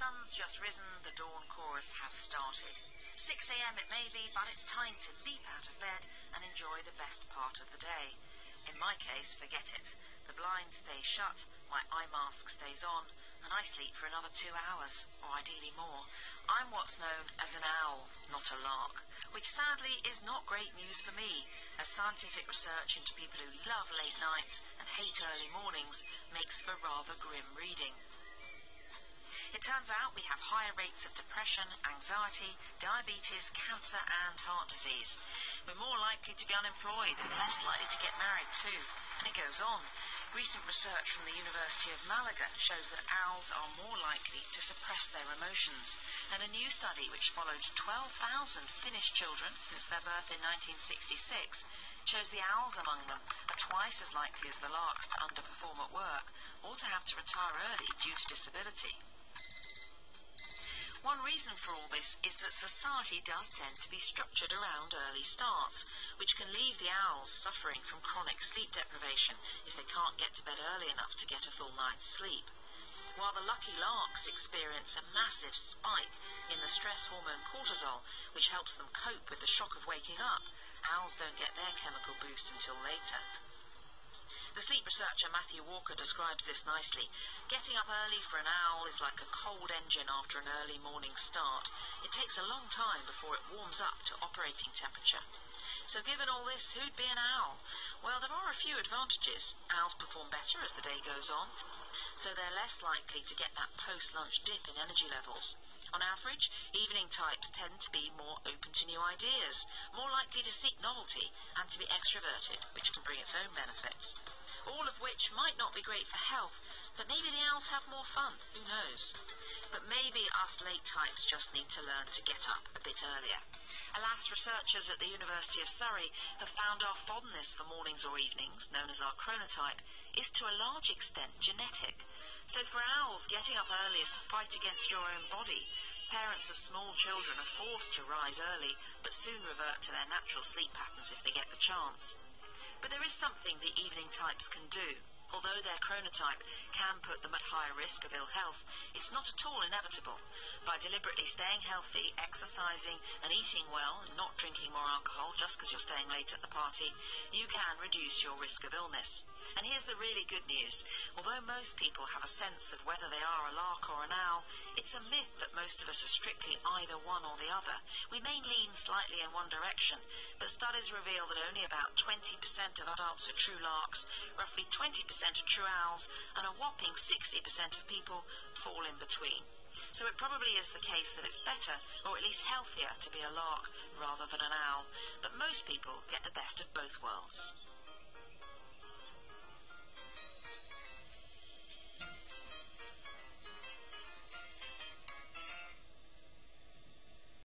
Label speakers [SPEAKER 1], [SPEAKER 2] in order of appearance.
[SPEAKER 1] sun's just risen, the dawn chorus has started. 6 a.m. it may be, but it's time to leap out of bed and enjoy the best part of the day. In my case, forget it. The blinds stay shut, my eye mask stays on, and I sleep for another 2 hours, or ideally more. I'm what's known as an owl, not a lark, which sadly is not great news for me, as scientific research into people who love late nights and hate early mornings makes for rather grim reading. It turns out we have higher rates of depression, anxiety, diabetes, cancer and heart disease. We're more likely to be unemployed and less likely to get married too. And it goes on. Recent research from the University of Malaga shows that owls are more likely to suppress their emotions. And a new study which followed 12,000 Finnish children since their birth in 1966 shows the owls among them are twice as likely as the larks to underperform at work or to have to retire early due to disability. One reason for all this is that society does tend to be structured around early starts, which can leave the owls suffering from chronic sleep deprivation if they can't get to bed early enough to get a full night's sleep. While the lucky larks experience a massive spike in the stress hormone cortisol, which helps them cope with the shock of waking up, owls don't get their chemical boost until later. The sleep researcher Matthew Walker describes this nicely. Getting up early for an owl is like a cold engine after an early morning start. It takes a long time before it warms up to operating temperature. So given all this, who'd be an owl? Well, there are a few advantages. Owls perform better as the day goes on, so they're less likely to get that post-lunch dip in energy levels. On average, evening types tend to be more open to new ideas, more likely to seek novelty, and to be extroverted, which can bring its own benefits. All of which might not be great for health, but maybe the owls have more fun, who knows? But maybe us late types just need to learn to get up a bit earlier. Alas, researchers at the University of Surrey have found our fondness for mornings or evenings, known as our chronotype, is to a large extent genetic. So for owls, getting up early is to fight against your own body. Parents of small children are forced to rise early, but soon revert to their natural sleep patterns if they get the chance. But there is something the evening types can do. Although their chronotype can put them at higher risk of ill health, it's not at all inevitable. By deliberately staying healthy, exercising and eating well and not drinking more alcohol just because you're staying late at the party, you can reduce your risk of illness. And here's the really good news. Although most people have a sense of whether they are a lark or an owl, it's a myth that most of us are strictly either one or the other. We may lean slightly in one direction, but studies reveal that only about 20% of adults are true larks, roughly 20% are true owls, and a whopping 60% of people fall in between. So it probably is the case that it's better, or at least healthier, to be a lark rather than an owl, but most people get the best of both worlds.